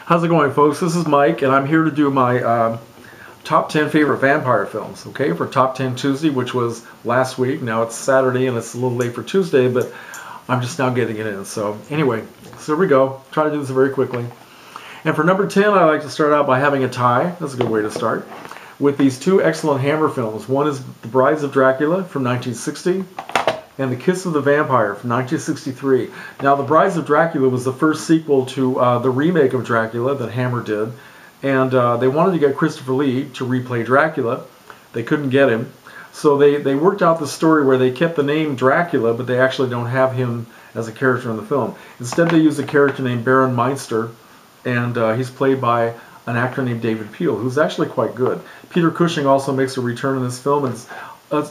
How's it going, folks? This is Mike, and I'm here to do my top 10 favorite vampire films, okay, for Top 10 Tuesday, which was last week. Now it's Saturday, and it's a little late for Tuesday, but I'm just now getting it in. So anyway, so here we go. Try to do this very quickly. And for number 10, I like to start out by having a tie. That's a good way to start. With these two excellent Hammer films. One is The Brides of Dracula from 1960, and The Kiss of the Vampire from 1963. Now, The Brides of Dracula was the first sequel to the remake of Dracula that Hammer did, and they wanted to get Christopher Lee to replay Dracula. They couldn't get him, so they worked out the story where they kept the name Dracula, but they actually don't have him as a character in the film. Instead, they use a character named Baron Meinster, and he's played by an actor named David Peel, who's actually quite good. Peter Cushing also makes a return in this film, and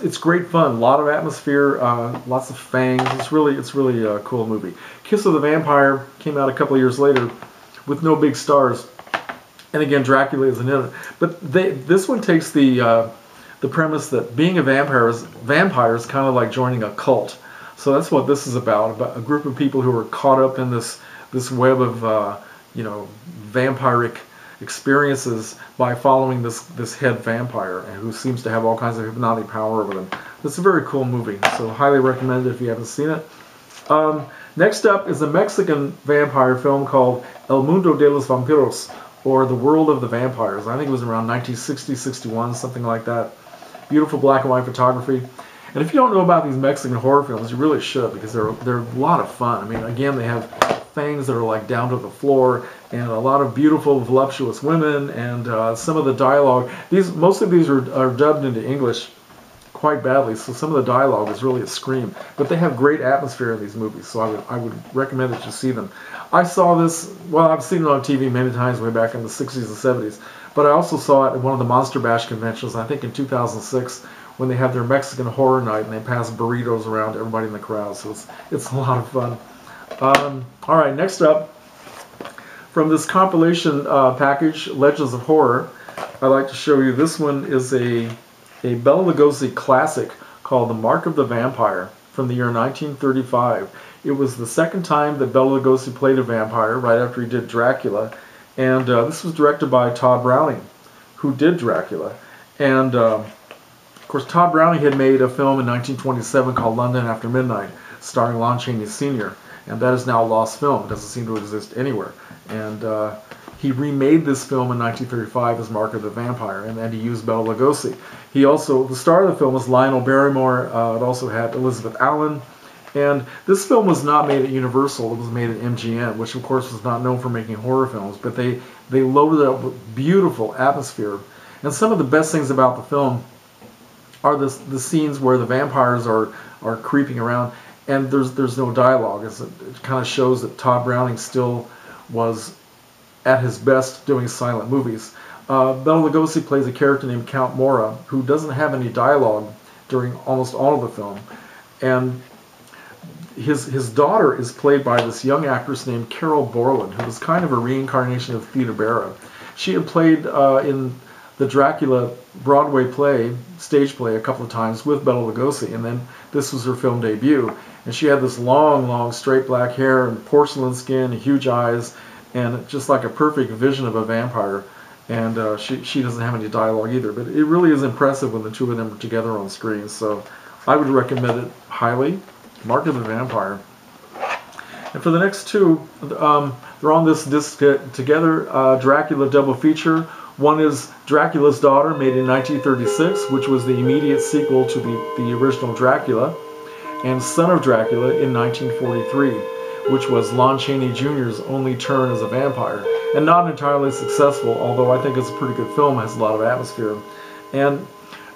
it's great fun. A lot of atmosphere, lots of fangs. It's really a cool movie. Kiss of the Vampire came out a couple of years later with no big stars, and again Dracula isn't in it. But this one takes the premise that being a vampire is kind of like joining a cult. So that's what this is about a group of people who are caught up in this web of vampiric experiences by following this head vampire who seems to have all kinds of hypnotic power over them. It's a very cool movie, so highly recommend it if you haven't seen it. Next up is a Mexican vampire film called El Mundo de los Vampiros, or The World of the Vampires. I think it was around 1960, 61, something like that. Beautiful black and white photography. And if you don't know about these Mexican horror films, you really should, because they're a lot of fun. I mean, again, they have fangs that are like down to the floor, and a lot of beautiful, voluptuous women, and some of the dialogue. Most of these are dubbed into English quite badly, so some of the dialogue is really a scream. But they have great atmosphere in these movies, so I would recommend that you see them. I saw this, well, I've seen it on TV many times way back in the 60s and 70s, but I also saw it at one of the Monster Bash conventions, I think in 2006, when they have their Mexican horror night and they pass burritos around to everybody in the crowd. So it's a lot of fun. All right, next up, from this compilation package, Legends of Horror, I'd like to show you, this one is a Bela Lugosi classic called The Mark of the Vampire from the year 1935. It was the second time that Bela Lugosi played a vampire, right after he did Dracula, and this was directed by Todd Browning, who did Dracula. And of course, Todd Browning had made a film in 1927 called London After Midnight, starring Lon Chaney Sr., and that is now a lost film. It doesn't seem to exist anywhere. And he remade this film in 1935 as Mark of the Vampire, and he used Bela Lugosi. He also, the star of the film was Lionel Barrymore. It also had Elizabeth Allen. And this film was not made at Universal. It was made at MGM, which of course was not known for making horror films. But they loaded it up with beautiful atmosphere. And some of the best things about the film are the scenes where the vampires are creeping around, and there's no dialogue. It kind of shows that Todd Browning still was at his best doing silent movies. Bela Lugosi plays a character named Count Mora, who doesn't have any dialogue during almost all of the film, and his daughter is played by this young actress named Carol Borland, who was kind of a reincarnation of Theda Bara. She had played in the Dracula Broadway stage play a couple of times with Bela Lugosi, and then this was her film debut. And she had this long, straight black hair and porcelain skin, huge eyes, and just like a perfect vision of a vampire. And she doesn't have any dialogue either, but it really is impressive when the two of them are together on screen. So I would recommend it highly. Mark of the Vampire. And for the next two, they're on this disc together, Dracula double feature. One is Dracula's Daughter, made in 1936, which was the immediate sequel to the original Dracula, and Son of Dracula in 1943, which was Lon Chaney Jr.'s only turn as a vampire, and not entirely successful, although I think it's a pretty good film, has a lot of atmosphere. And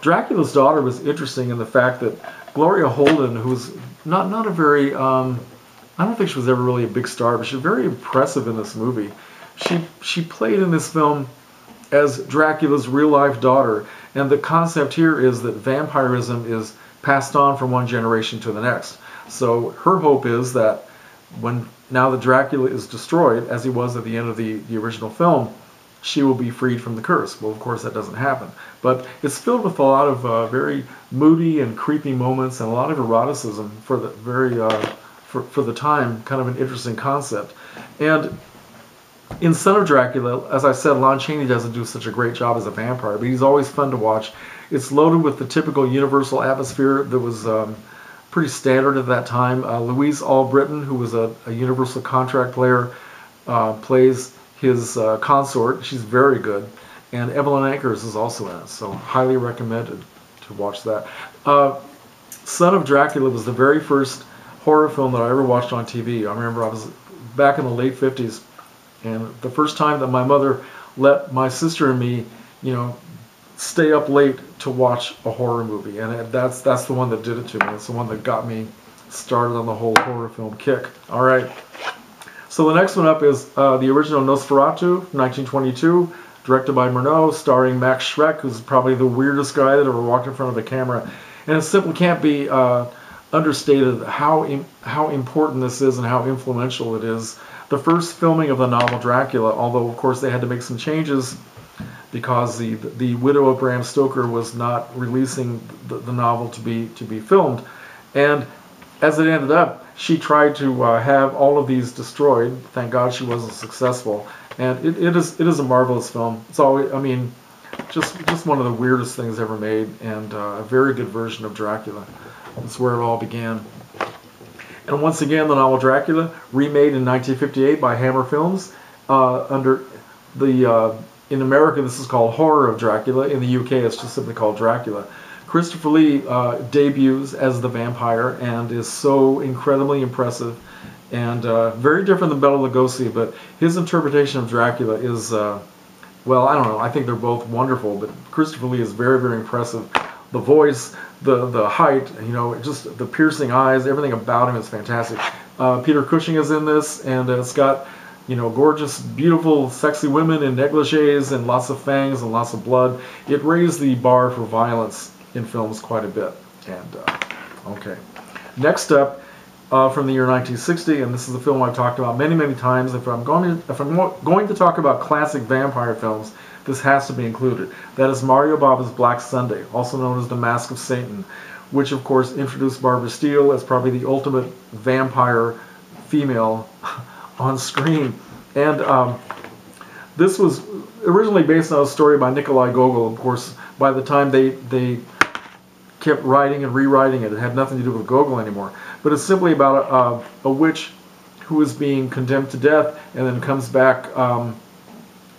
Dracula's Daughter was interesting in the fact that Gloria Holden, who's not a very, I don't think she was ever really a big star, but she was very impressive in this movie. She played in this film as Dracula's real-life daughter, and the concept here is that vampirism is passed on from one generation to the next. So her hope is that now that Dracula is destroyed, as he was at the end of the original film, she will be freed from the curse. Well, of course, that doesn't happen. But it's filled with a lot of very moody and creepy moments, and a lot of eroticism for the for the time. Kind of an interesting concept. And In Son of Dracula, as I said, Lon Chaney doesn't do such a great job as a vampire, but he's always fun to watch. It's loaded with the typical Universal atmosphere that was pretty standard at that time. Louise Albritton, who was a Universal contract player, plays his consort. She's very good. And Evelyn Ankers is also in it, so highly recommended to watch that. Son of Dracula was the very first horror film that I ever watched on TV. I remember I was back in the late 50s, and the first time that my mother let my sister and me, stay up late to watch a horror movie, and that's the one that did it to me. It's the one that got me started on the whole horror film kick. All right. So the next one up is the original Nosferatu, 1922, directed by Mundo, starring Max Schreck, who's probably the weirdest guy that ever walked in front of a camera. And it simply can't be understated how important this is and how influential it is. The first filming of the novel Dracula, although of course they had to make some changes because the widow of Bram Stoker was not releasing the novel to be filmed. And as it ended up, she tried to have all of these destroyed. Thank God she wasn't successful. And it is a marvelous film. It's always, just one of the weirdest things ever made, and a very good version of Dracula. That's where it all began. And once again, the novel Dracula, remade in 1958 by Hammer Films. In America, this is called Horror of Dracula. In the UK, it's just simply called Dracula. Christopher Lee debuts as the vampire and is so incredibly impressive and very different than Bela Lugosi, but his interpretation of Dracula is, well, I don't know, I think they're both wonderful, but Christopher Lee is very, very impressive. The voice, the height, just the piercing eyes, everything about him is fantastic. Peter Cushing is in this, and it's got, gorgeous, beautiful, sexy women in negligees and lots of fangs and lots of blood. It raised the bar for violence in films quite a bit. And okay, next up, from the year 1960, and this is a film I've talked about many, many times. If I'm going to talk about classic vampire films, this has to be included. That is Mario Bava's Black Sunday, also known as The Mask of Satan, which of course introduced Barbara Steele as probably the ultimate vampire female on screen. And this was originally based on a story by Nikolai Gogol. Of course, by the time they kept writing and rewriting it, it had nothing to do with Gogol anymore. But it's simply about a witch who is being condemned to death and then comes back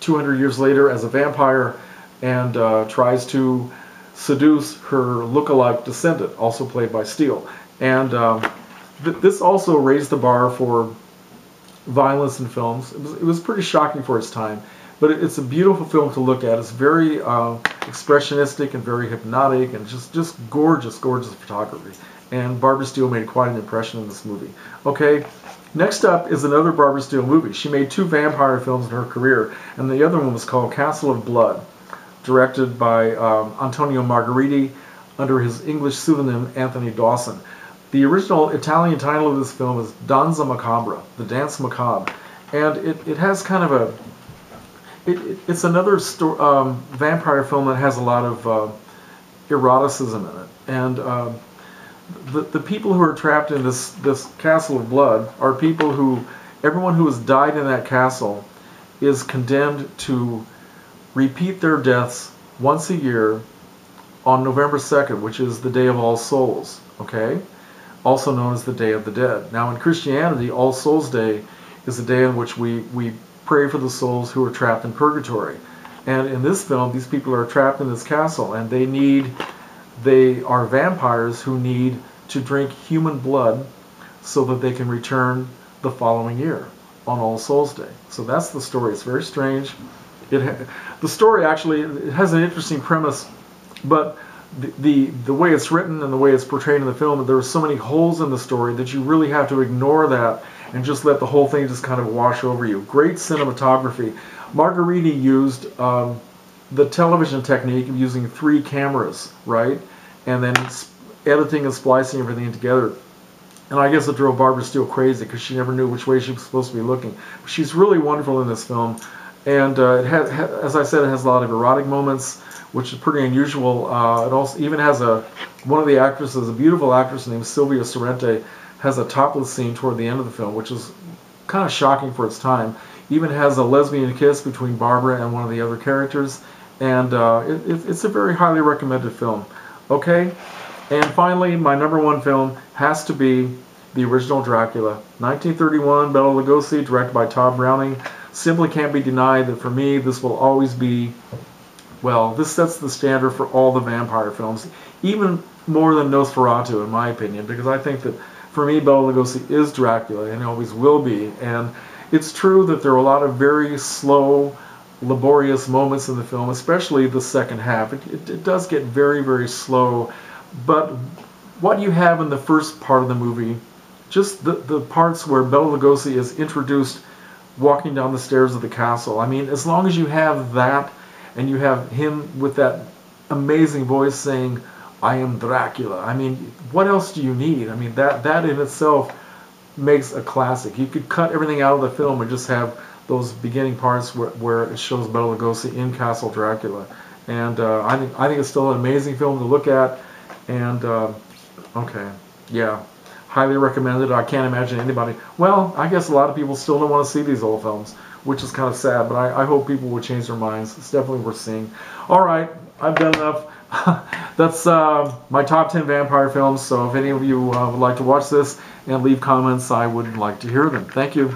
200 years later as a vampire and tries to seduce her look-alike descendant, also played by Steele. And this also raised the bar for violence in films. It was pretty shocking for its time, but it's a beautiful film to look at. It's very expressionistic and very hypnotic and just gorgeous, gorgeous photography. And Barbara Steele made quite an impression in this movie. Okay, next up is another Barbara Steele movie. She made 2 vampire films in her career, and the other one was called Castle of Blood, directed by Antonio Margheriti under his English pseudonym Anthony Dawson. The original Italian title of this film is Danza Macabra, The Dance Macabre, and it has kind of it's another vampire film that has a lot of eroticism in it, and the people who are trapped in this castle of blood are people who, everyone who has died in that castle is condemned to repeat their deaths once a year on November 2nd, which is the Day of All Souls, okay? Also known as the Day of the Dead. Now in Christianity, All Souls Day is the day in which we pray for the souls who are trapped in purgatory. And in this film, these people are trapped in this castle, and they are vampires who need to drink human blood so that they can return the following year on All Souls Day. So that's the story. It's very strange. The story actually, it has an interesting premise, but the way it's written and the way it's portrayed in the film, there are so many holes in the story that you really have to ignore that and just let the whole thing just kind of wash over you. Great cinematography. Margheriti used the television technique of using 3 cameras, right? And then editing and splicing everything together. And I guess it drove Barbara Steele crazy because she never knew which way she was supposed to be looking. She's really wonderful in this film. And it has, as I said, it has a lot of erotic moments, which is pretty unusual. It also even has one of the actresses, a beautiful actress named Sylvia Sorrente, has a topless scene toward the end of the film, which is kind of shocking for its time. Even has a lesbian kiss between Barbara and one of the other characters. And it's a very highly recommended film. Okay? And finally, my number one film has to be the original Dracula. 1931, Bela Lugosi, directed by Todd Browning. Simply can't be denied that for me, this will always be, well, this sets the standard for all the vampire films. Even more than Nosferatu, in my opinion, because I think that for me, Bela Lugosi is Dracula and always will be. And it's true that there are a lot of very slow, laborious moments in the film, especially the second half. It does get very, very slow. But what you have in the first part of the movie, just the parts where Bela Lugosi is introduced walking down the stairs of the castle. I mean, as long as you have that, and you have him with that amazing voice saying, "I am Dracula." I mean, what else do you need? I mean, that in itself makes a classic. You could cut everything out of the film and just have those beginning parts where it shows Bela Lugosi in Castle Dracula. And I think it's still an amazing film to look at. And okay, yeah, highly recommended. I can't imagine anybody. Well, I guess a lot of people still don't want to see these old films, which is kind of sad. But I hope people will change their minds. It's definitely worth seeing. All right, I've done enough. That's my top 10 vampire films. So if any of you would like to watch this and leave comments, I would like to hear them. Thank you.